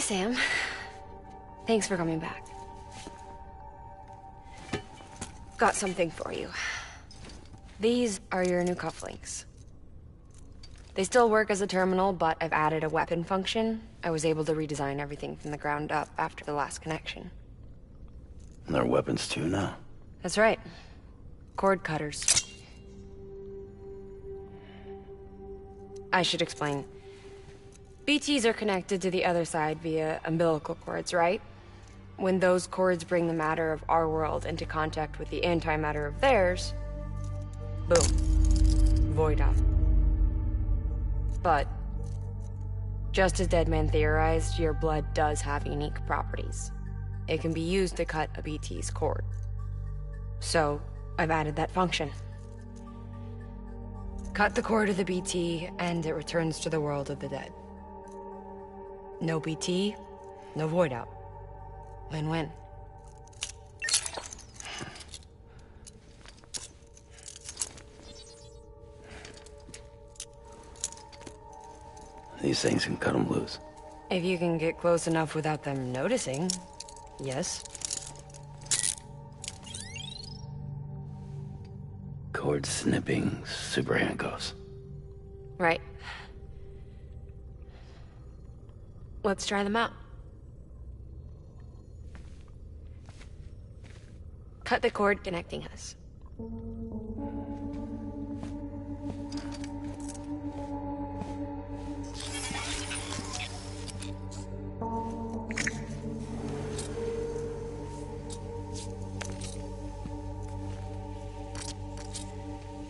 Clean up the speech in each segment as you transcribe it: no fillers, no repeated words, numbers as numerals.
Sam. Thanks for coming back. Got something for you. These are your new cufflinks. They still work as a terminal, but I've added a weapon function. I was able to redesign everything from the ground up after the last connection. And they're weapons too now? That's right. Cord cutters. I should explain. BTs are connected to the other side via umbilical cords, right? When those cords bring the matter of our world into contact with the antimatter of theirs, boom. Void out. But, just as Deadman theorized, your blood does have unique properties. It can be used to cut a BT's cord. So, I've added that function. Cut the cord of the BT, and it returns to the world of the dead. No BT, no void out. Win-win. These things can cut them loose. If you can get close enough without them noticing, yes. Cord snipping, super handcuffs. Right. Let's try them out. Cut the cord connecting us.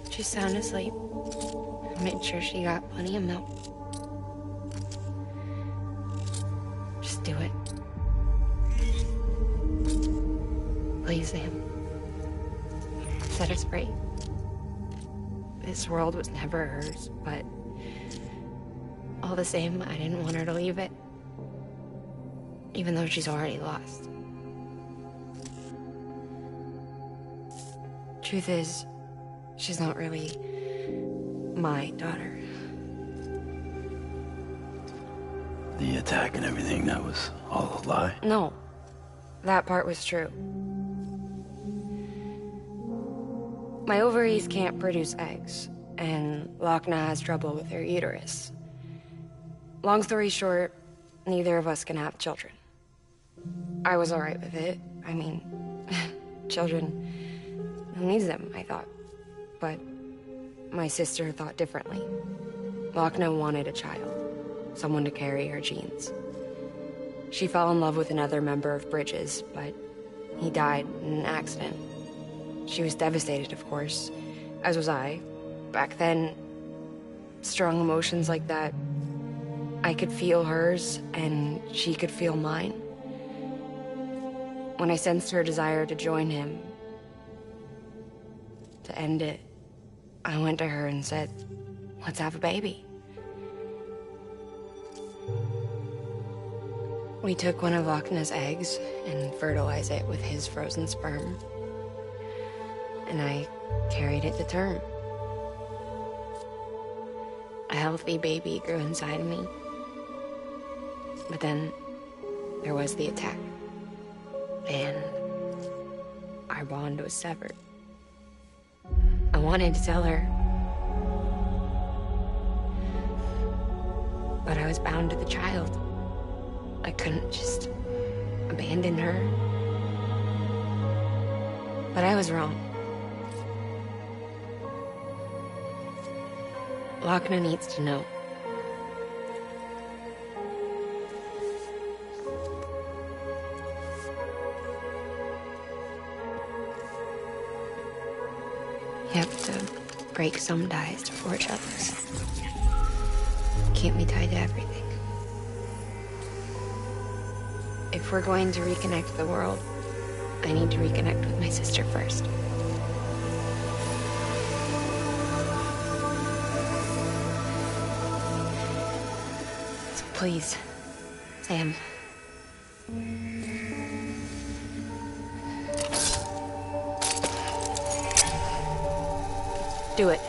She's sound asleep. I made sure she got plenty of milk. Just do it. Please, Sam. Set us free. This world was never hers, but all the same, I didn't want her to leave it. Even though she's already lost. Truth is, she's not really my daughter. The attack and everything, that was all a lie? No, that part was true. My ovaries can't produce eggs, and Lochna has trouble with her uterus. Long story short, neither of us can have children. I was alright with it. I mean, children, who needs them, I thought. But my sister thought differently. Lochna wanted a child, someone to carry her genes. She fell in love with another member of Bridges, but he died in an accident. She was devastated, of course, as was I. Back then, strong emotions like that, I could feel hers, and she could feel mine. When I sensed her desire to join him, to end it, I went to her and said, let's have a baby. We took one of Lochna's eggs and fertilized it with his frozen sperm. And I carried it to term. A healthy baby grew inside of me. But then there was the attack. And our bond was severed. I wanted to tell her. But I was bound to the child. I couldn't just abandon her. But I was wrong. Lochna needs to know. You have to break some ties to forge others. Can't be tied to everything. If we're going to reconnect the world, I need to reconnect with my sister first. So please, Sam. Do it.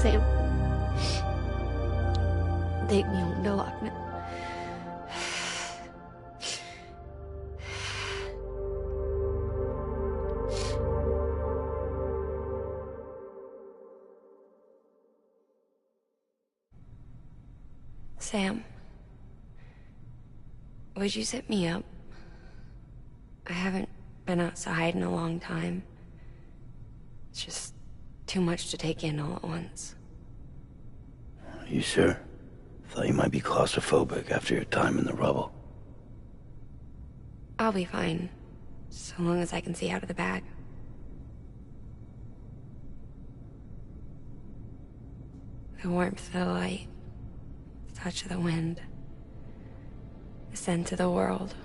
Sam. Take me home to Loch Ness. Sam, would you set me up? I haven't been outside in a long time. It's just too much to take in all at once. You sure? Thought you might be claustrophobic after your time in the rubble. I'll be fine, so long as I can see out of the bag. The warmth of the light, the touch of the wind, the scent of the world.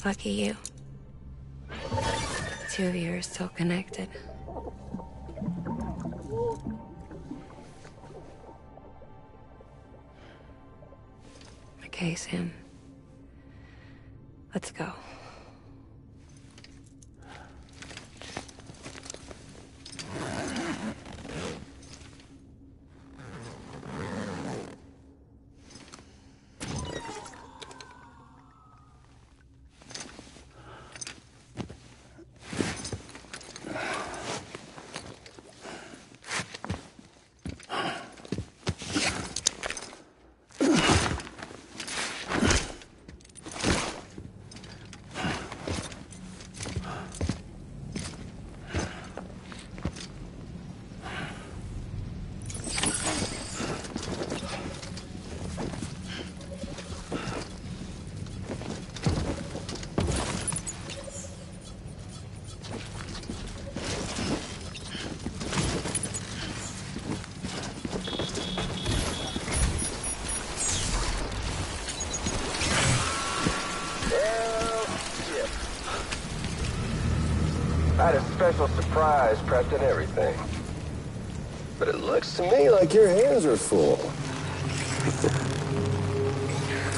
Lucky you. The two of you are still connected. Okay, Sam. Let's go. I had a special surprise prepped and everything. But it looks to me like your hands are full.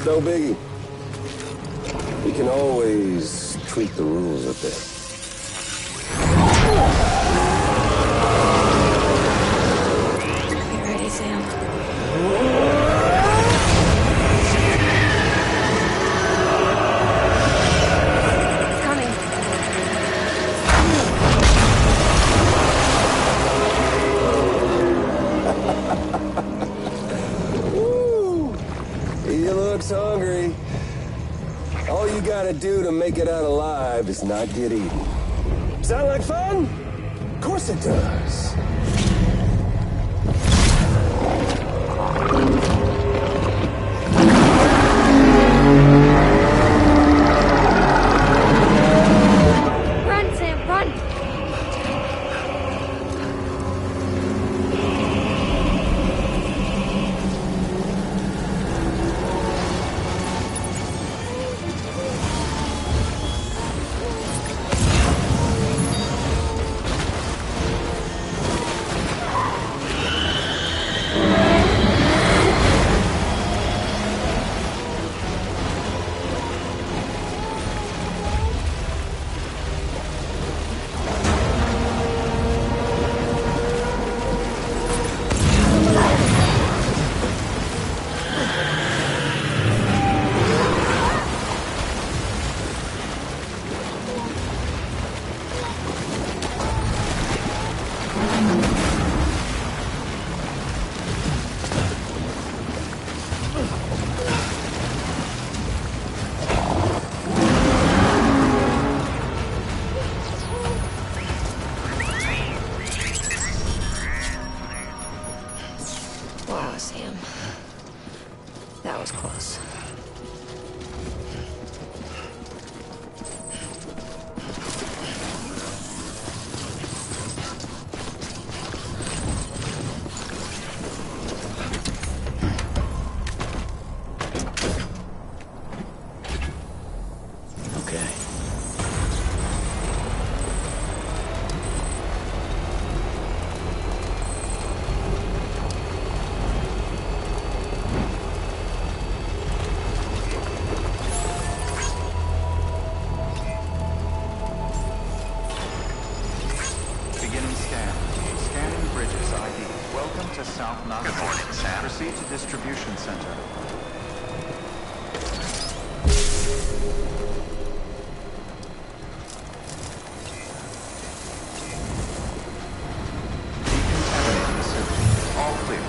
No biggie. We can always tweak the rules a bit. You ready, Sam? He looks hungry. All you gotta do to make it out alive is not get eaten. Sound like fun? Of course it does. Run, Sam, run! Wow, Sam. That was close. Okay. Welcome to South Knox. Good morning, Sam. Proceed to distribution center. Decontaminating the suit. All clear.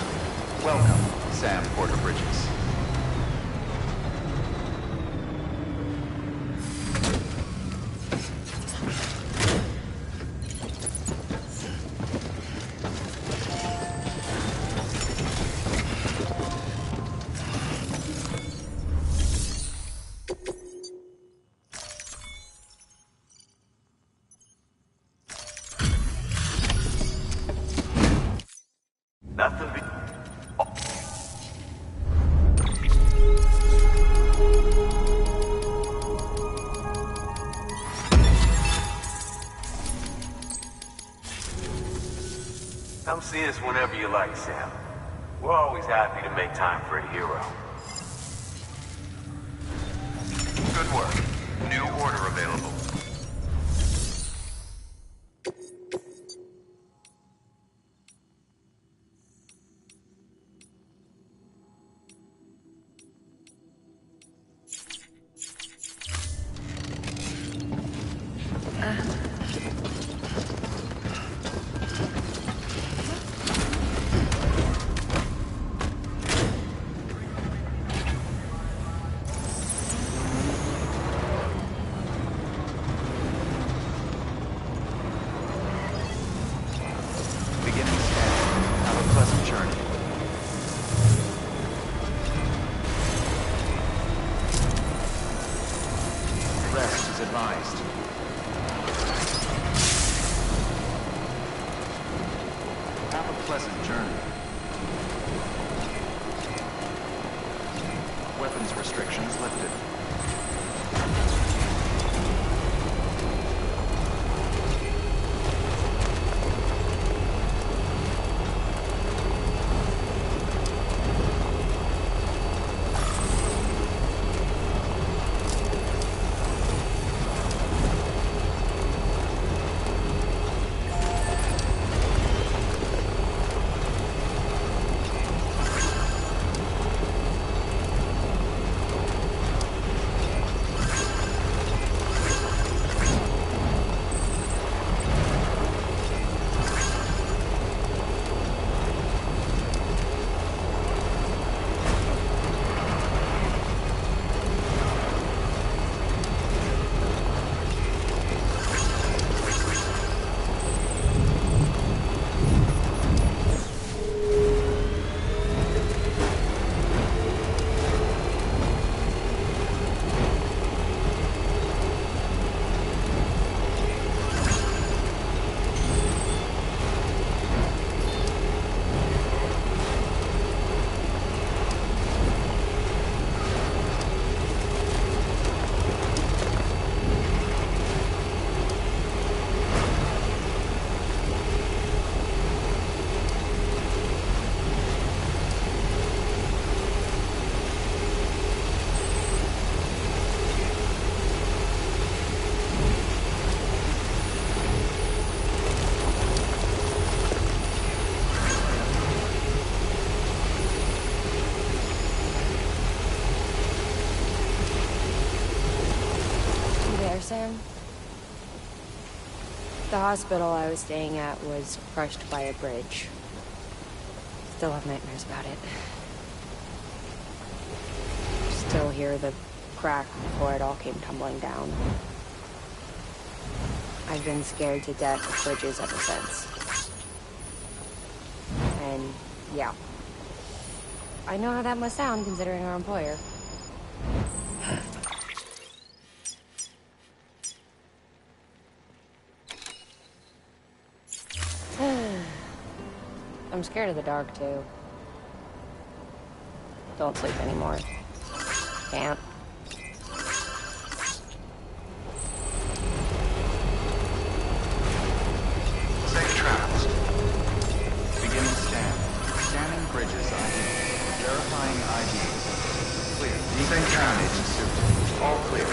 Welcome, Sam Porter Bridges. Nothing be... Come see us whenever you like, Sam. We're always happy to make time for a hero. Good work. New order available. Beginning scan. Have a pleasant journey. Rest is advised. Have a pleasant journey. Weapons restrictions lifted. Sam? The hospital I was staying at was crushed by a bridge. Still have nightmares about it. Still hear the crack before it all came tumbling down. I've been scared to death of bridges ever since. And, yeah. I know how that must sound considering our employer. I'm scared of the dark, too. Don't sleep anymore. Can't. Safe travels. Beginning scan. Scanning bridges ID. Verifying IDs. Clear. Decontaminating suit. All clear.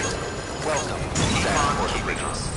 Welcome. Sam Porter Bridges.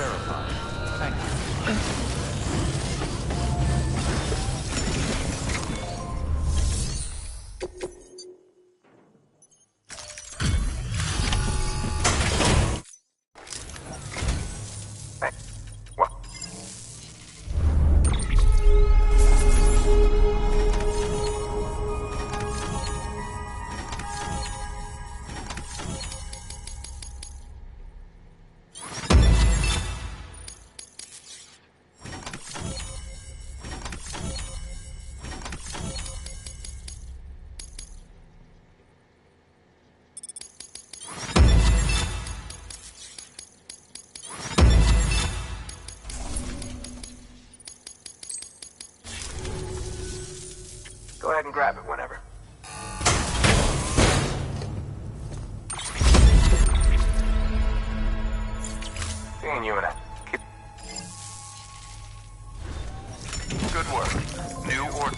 verified. Thank you. Hey, what? Go ahead and grab it whenever. Seeing you in a... Good work. New order.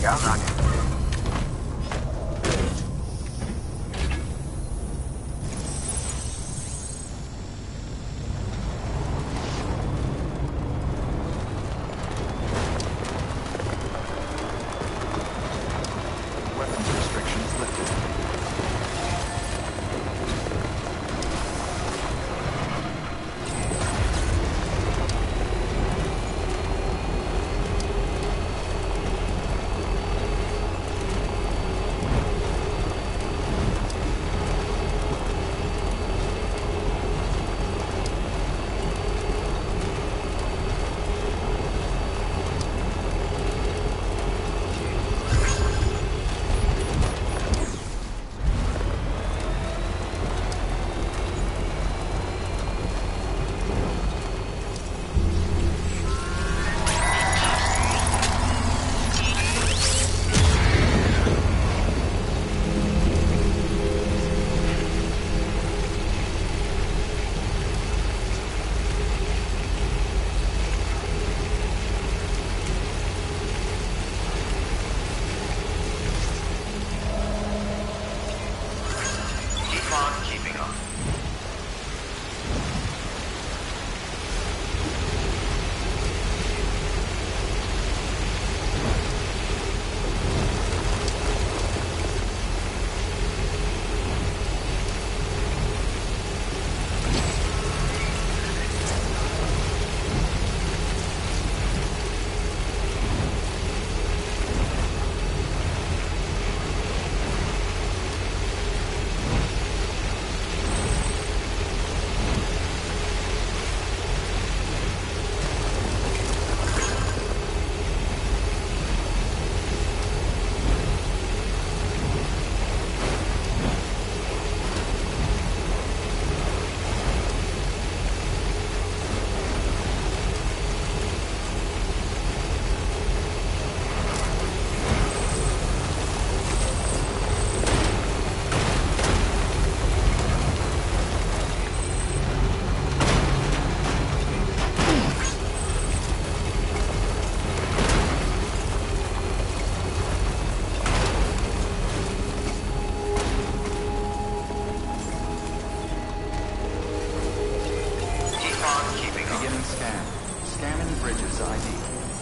Yeah, I'm not. Weapons restrictions lifted. Keep on keeping on. Beginning scan. Scanning bridges ID.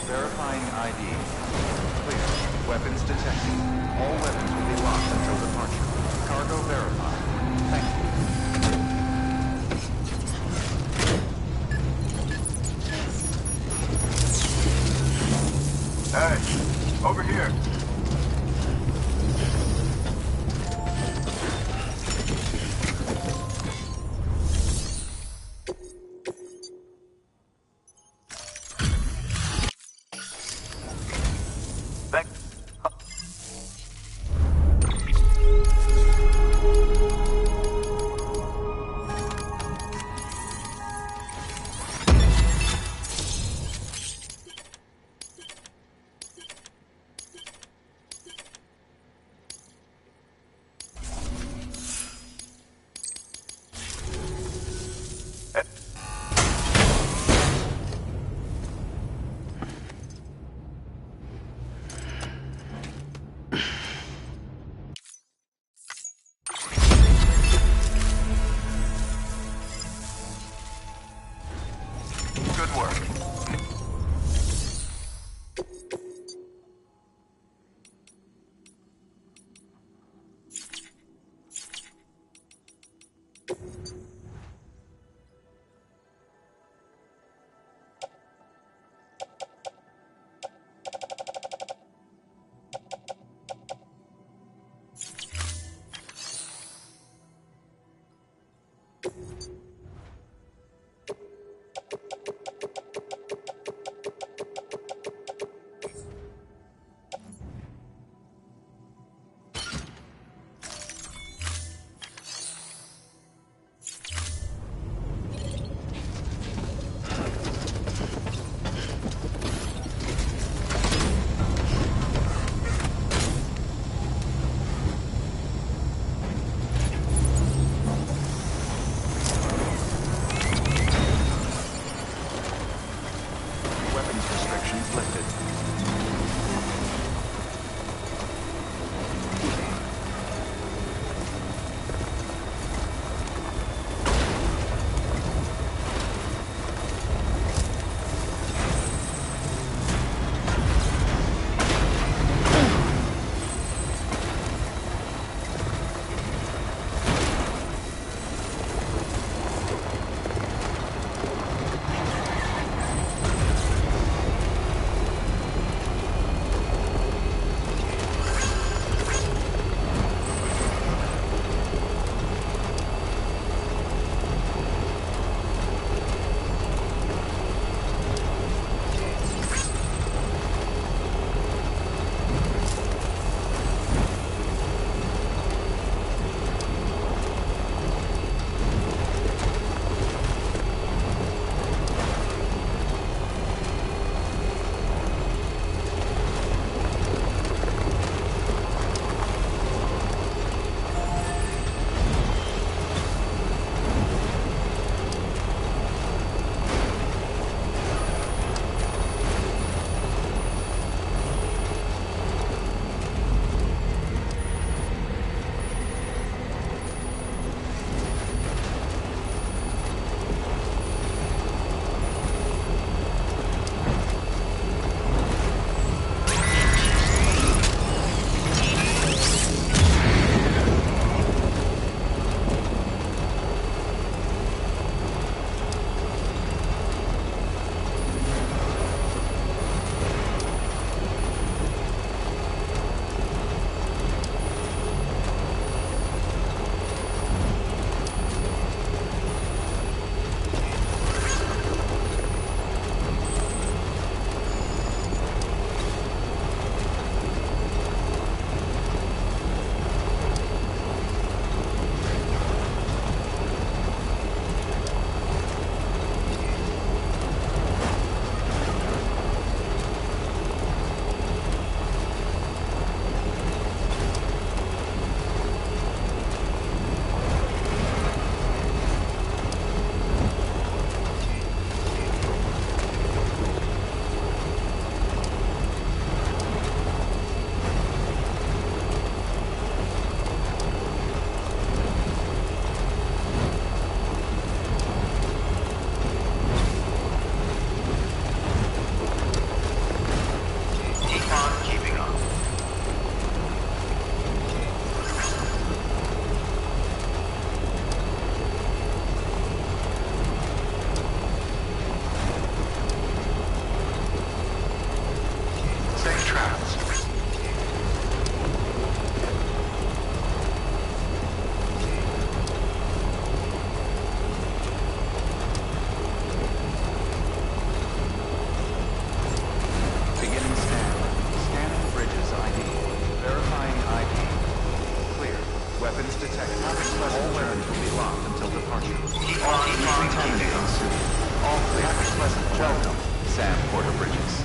Verifying ID. Clear. Weapons detected. All weapons will be locked until departure. Cargo verified. Thank you. Hey, over here. Thank. detected. All weapons will be locked until departure. All decontaminating soon. All clear. Package Pleasant. Welcome, Sam Porter Bridges.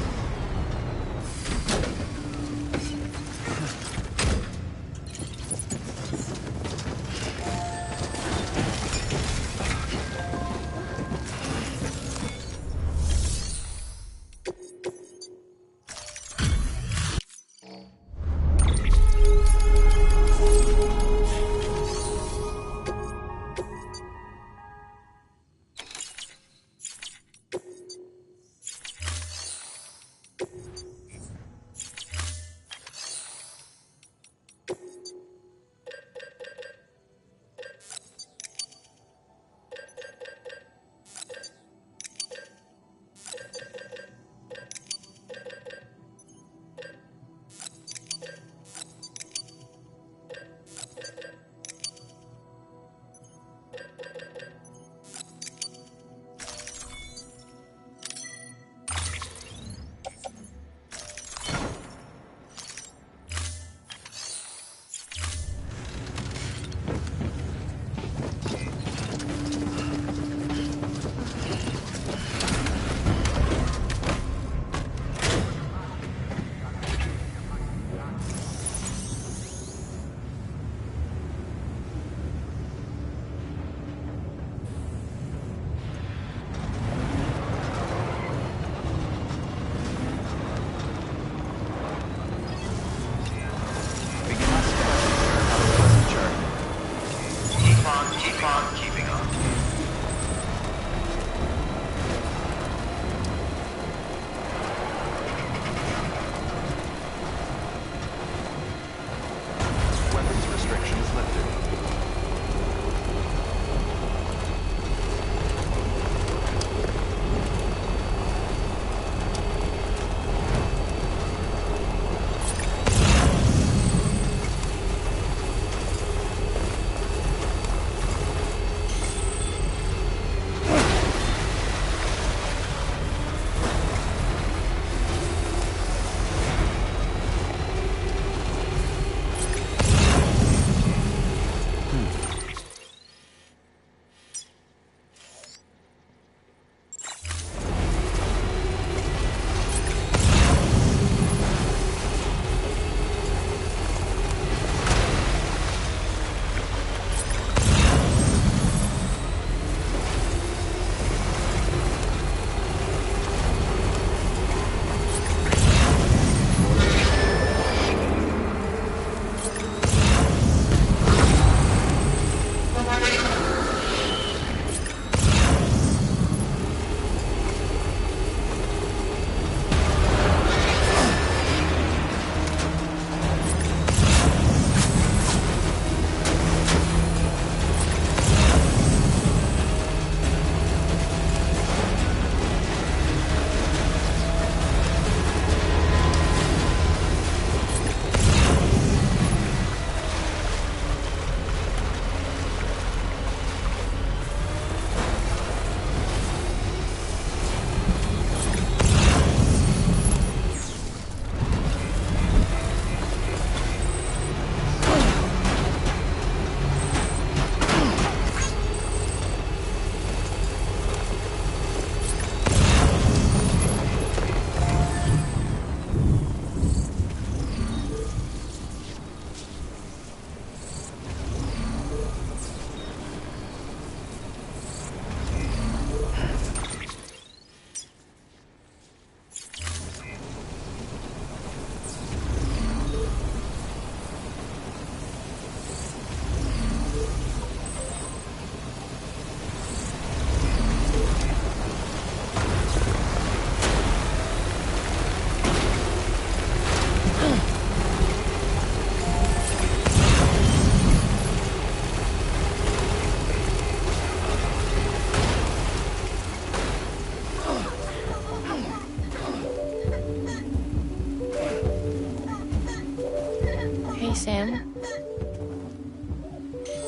Sam,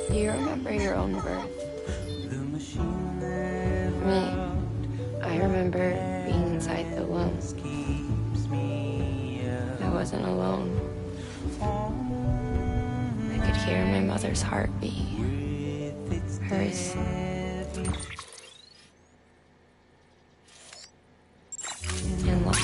do you remember your own birth? Me, I remember being inside the womb. I wasn't alone. I could hear my mother's heartbeat. Hers. And look.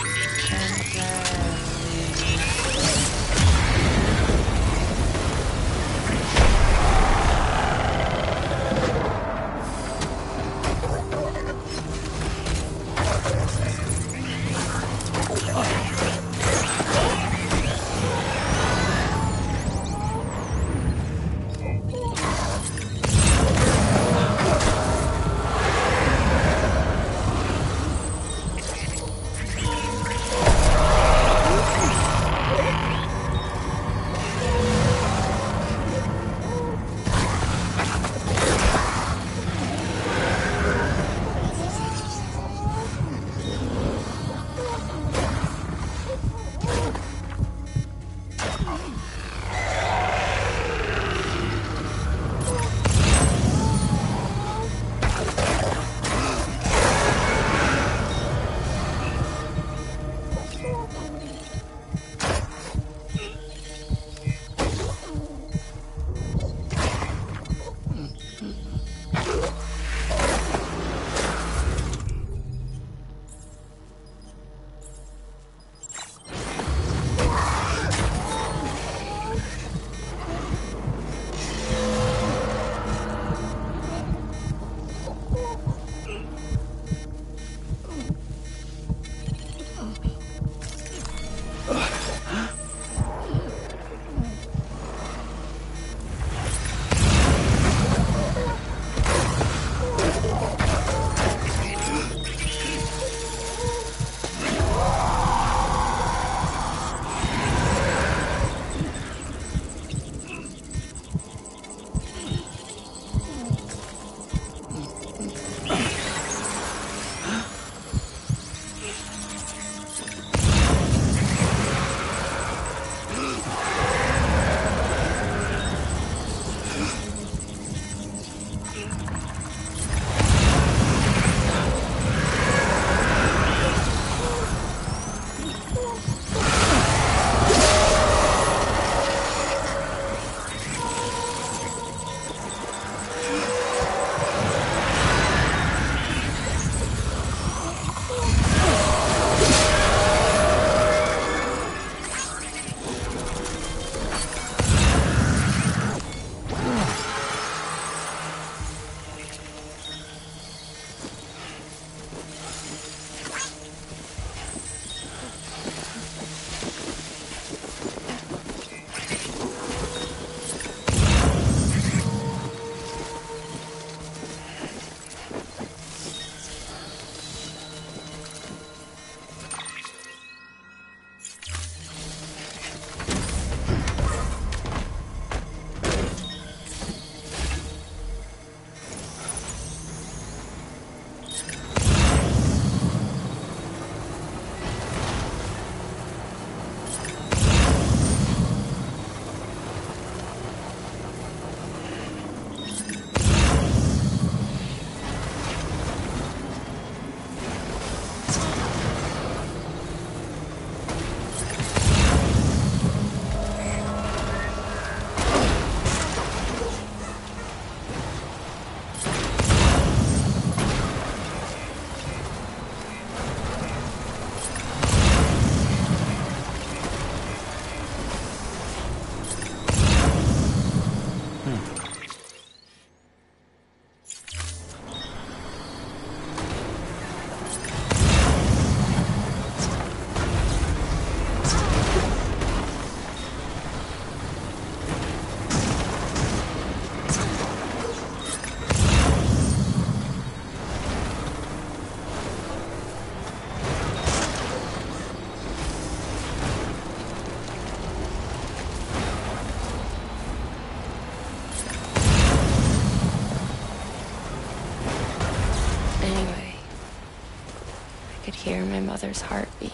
Hear my mother's heartbeat.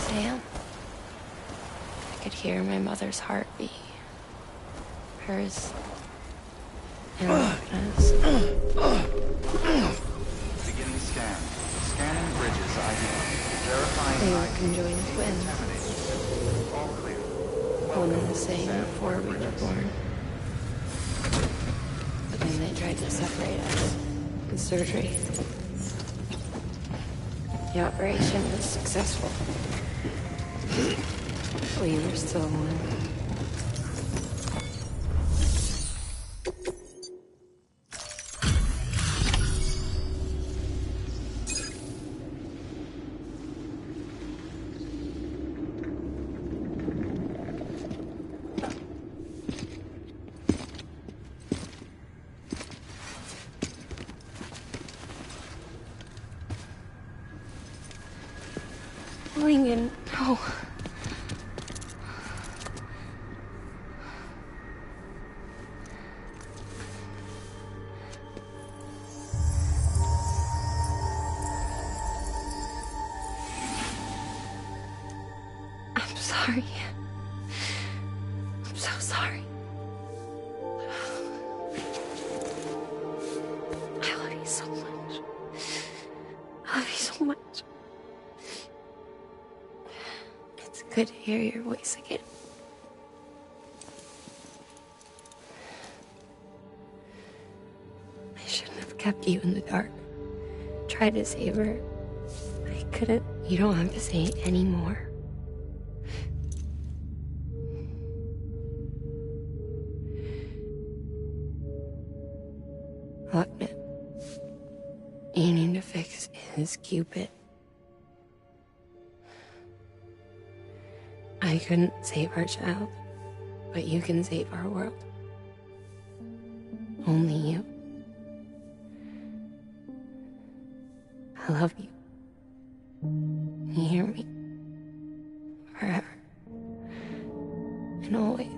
Sam? could hear my mother's heartbeat. Hers. And Lochna's. Beginning scan. Scanning bridges ID. Verifying They were ID. conjoined twins. Contaminated. All clear. One and the same before we were born. But then they tried to separate us with surgery. The operation was successful. We were still one. Lincoln, no. I'm sorry. I'm so sorry. I love you so much. I love you so much. It's good to hear your voice again. I shouldn't have kept you in the dark. Tried to save her. I couldn't. You don't have to say it anymore. Lochna, you need to fix his Cupid. I couldn't save our child, but you can save our world. Only you. I love you. You hear me? Forever. And always.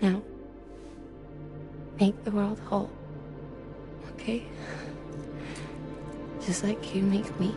Now, make the world whole, okay? Just like you make me.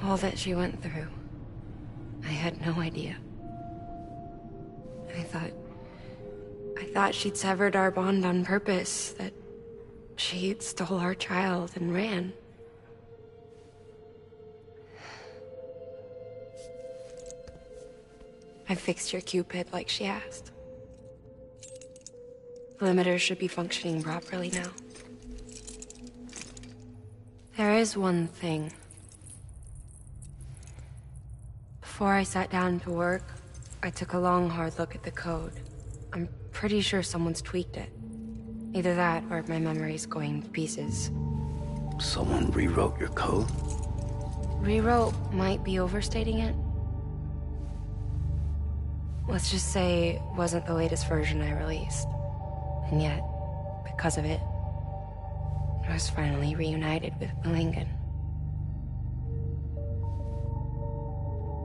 All that she went through, I had no idea. I thought she'd severed our bond on purpose, that she stole our child and ran. I fixed your Cupid like she asked. The limiter should be functioning properly now. There is one thing. Before I sat down to work, I took a long, hard look at the code. I'm pretty sure someone's tweaked it. Either that, or my memory's going to pieces. Someone rewrote your code? Rewrote might be overstating it. Let's just say it wasn't the latest version I released. And yet, because of it, I was finally reunited with Lincoln.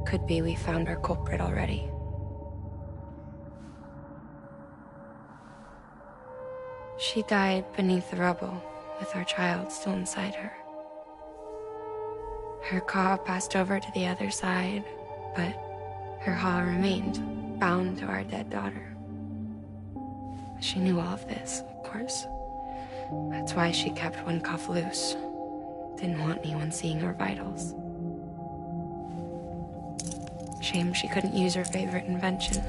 Could be we found our culprit already. She died beneath the rubble, with our child still inside her. Her car passed over to the other side, but Her heart remained bound to our dead daughter. She knew all of this, of course. That's why she kept one cuff loose. Didn't want anyone seeing her vitals. Shame she couldn't use her favorite invention.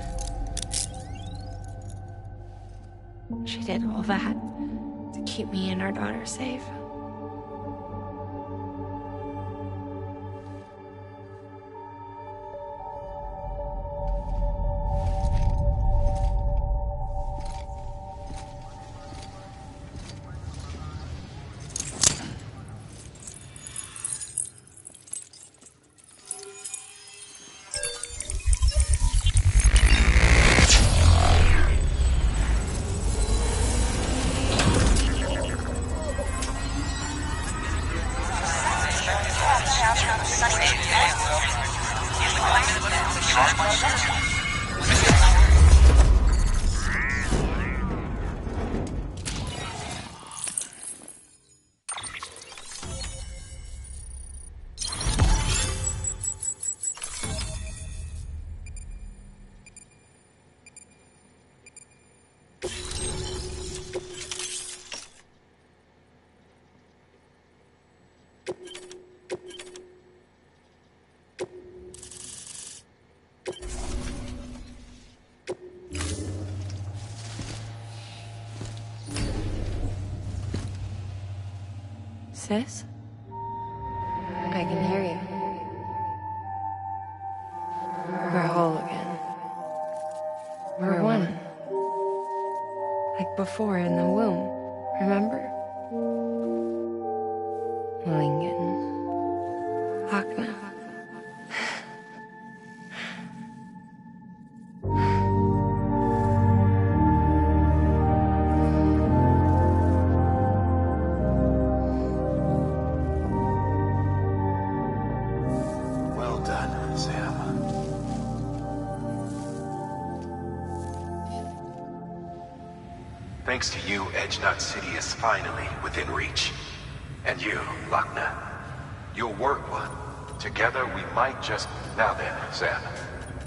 She did all that to keep me and our daughter safe. Sis? I can hear you. We're whole again. We're one. Like before in the womb, remember? Lingen. Lochna. Thanks to you, Edgenut City is finally within reach. And you, Lochna, you'll work one. Together we might just... Now then, Sam,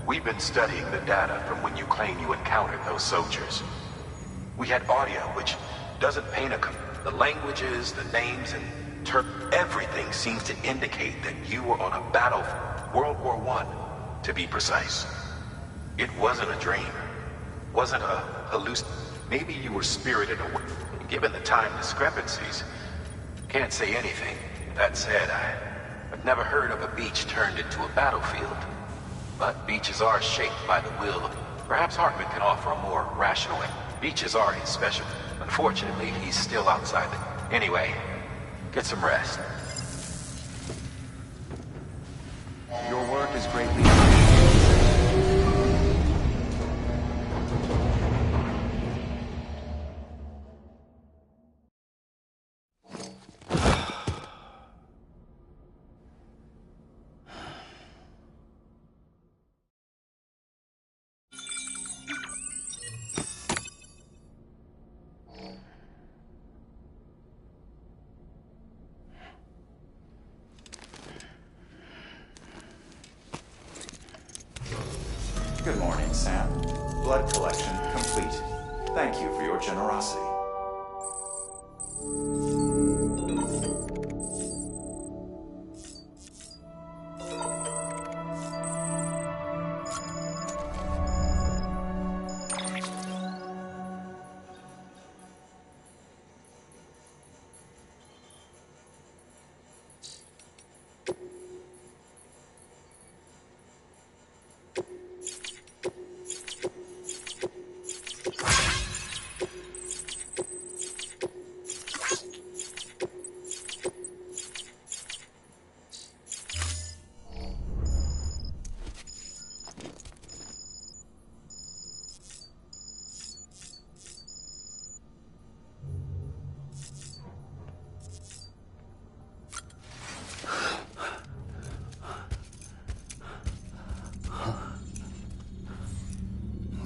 we've been studying the data from when you claim you encountered those soldiers. We had audio which doesn't paint a... The languages, the names, and everything seems to indicate that you were on a battle, World War I, to be precise. It wasn't a dream. Wasn't a hallucination. Maybe you were spirited away. Given the time discrepancies, can't say anything. That said, I've never heard of a beach turned into a battlefield. But beaches are shaped by the will. Perhaps Hartman can offer a more rational way. Beaches are his specialty. Unfortunately, he's still outside the... Anyway, get some rest. Your work is greatly... Good morning, Sam. Blood collection complete. Thank you for your generosity.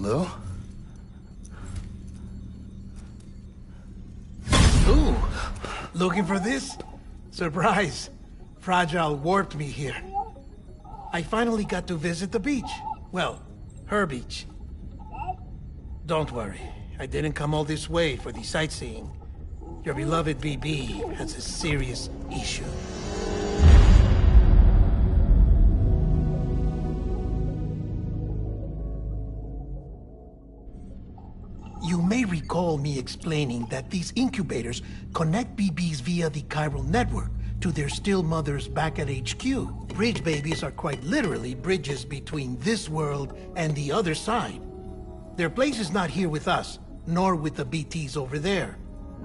Hello? Ooh, looking for this? Surprise. Fragile warped me here. I finally got to visit the beach. Well, her beach. Don't worry, I didn't come all this way for the sightseeing. Your beloved BB has a serious issue. You may recall me explaining that these incubators connect BBs via the chiral network to their still mothers back at HQ. Bridge babies are quite literally bridges between this world and the other side. Their place is not here with us, nor with the BTs over there.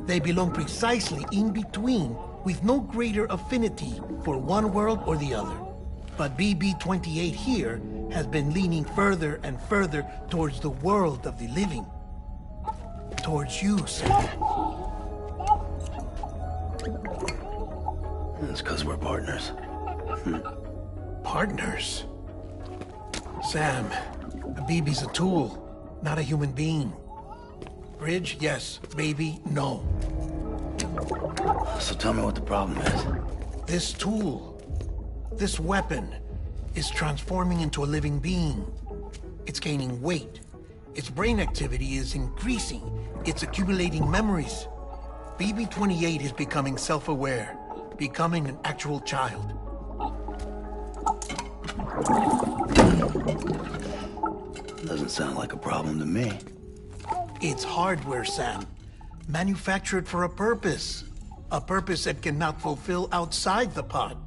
They belong precisely in between, with no greater affinity for one world or the other. But BB-28 here has been leaning further and further towards the world of the living. Towards you, Sam. It's because we're partners. Partners? Sam, a BB's a tool, not a human being. Bridge, yes. Baby, no. So tell me what the problem is. This tool, this weapon, is transforming into a living being. It's gaining weight. Its brain activity is increasing. It's accumulating memories. BB-28 is becoming self-aware, becoming an actual child. Doesn't sound like a problem to me. It's hardware, Sam. Manufactured for a purpose. A purpose that cannot fulfill outside the pod.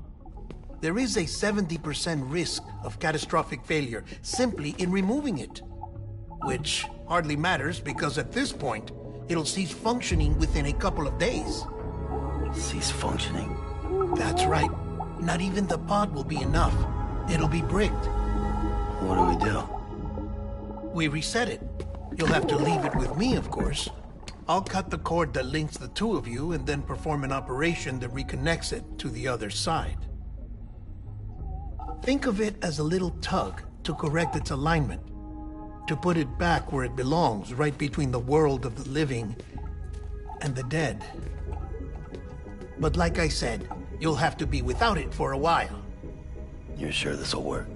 There is a 70% risk of catastrophic failure simply in removing it. Which hardly matters because at this point, it'll cease functioning within a couple of days. Cease functioning? That's right. Not even the pod will be enough. It'll be bricked. What do we do? We reset it. You'll have to leave it with me, of course. I'll cut the cord that links the two of you and then perform an operation that reconnects it to the other side. Think of it as a little tug to correct its alignment. To put it back where it belongs, right between the world of the living and the dead. But like I said, you'll have to be without it for a while. You're sure this'll work?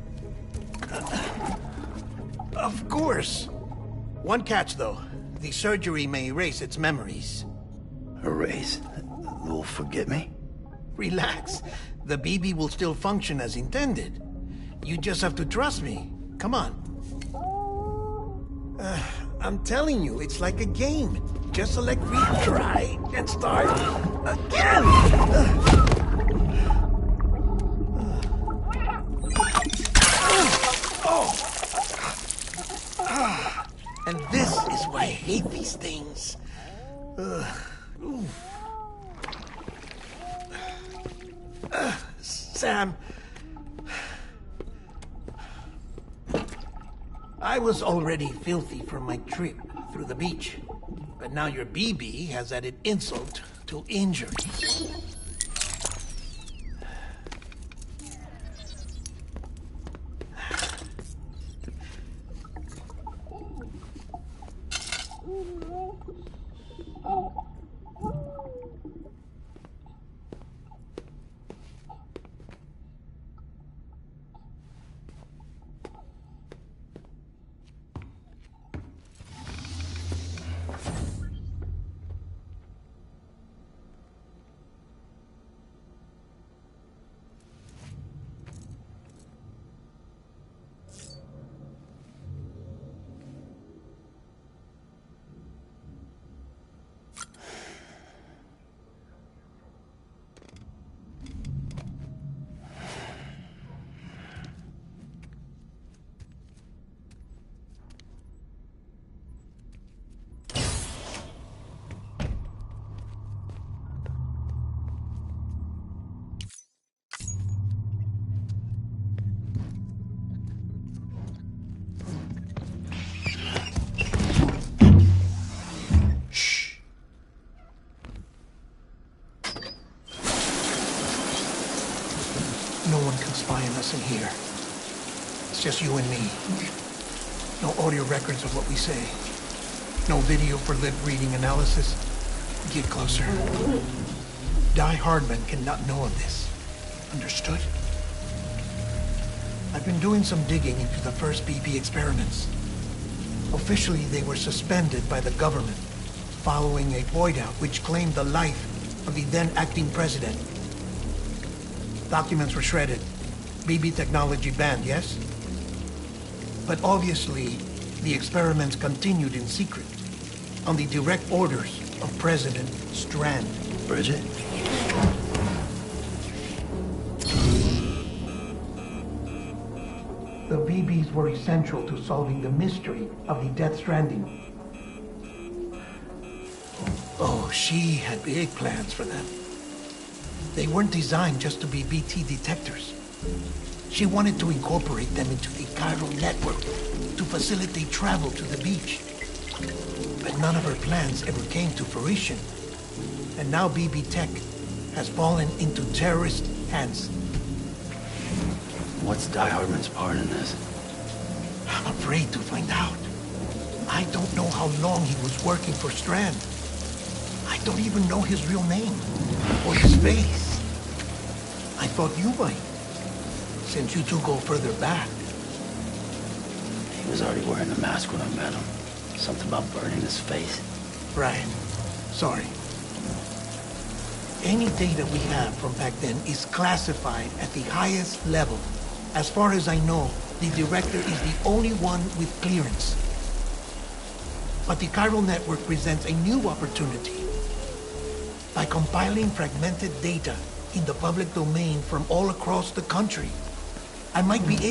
Of course. One catch, though. The surgery may erase its memories. Erase? Will forget me? Relax. The BB will still function as intended. You just have to trust me. Come on. I'm telling you, it's like a game. Just select retry and start again! And this is why I hate these things. Sam, I was already filthy from my trip through the beach, but now your BB has added insult to injury. No one can spy on us in here. It's just you and me. No audio records of what we say. No video for lip-reading analysis. Get closer. Die Hardman cannot know of this. Understood? I've been doing some digging into the first BB experiments. Officially, they were suspended by the government following a void out which claimed the life of the then acting president. Documents were shredded. BB technology banned, yes? But obviously, the experiments continued in secret, on the direct orders of President Strand. Bridget? The BBs were essential to solving the mystery of the Death Stranding. Oh, she had big plans for them. They weren't designed just to be BT detectors. She wanted to incorporate them into the chiral network to facilitate travel to the beach. But none of her plans ever came to fruition. And now BB Tech has fallen into terrorist hands. What's Die Hardman's part in this? I'm afraid to find out. I don't know how long he was working for Strand. I don't even know his real name or his face. I thought you might, since you two go further back. He was already wearing the mask when I met him. Something about burning his face. Right. Sorry. Any data we have from back then is classified at the highest level. As far as I know, the director is the only one with clearance. But the chiral network presents a new opportunity. By compiling fragmented data in the public domain from all across the country, I might be able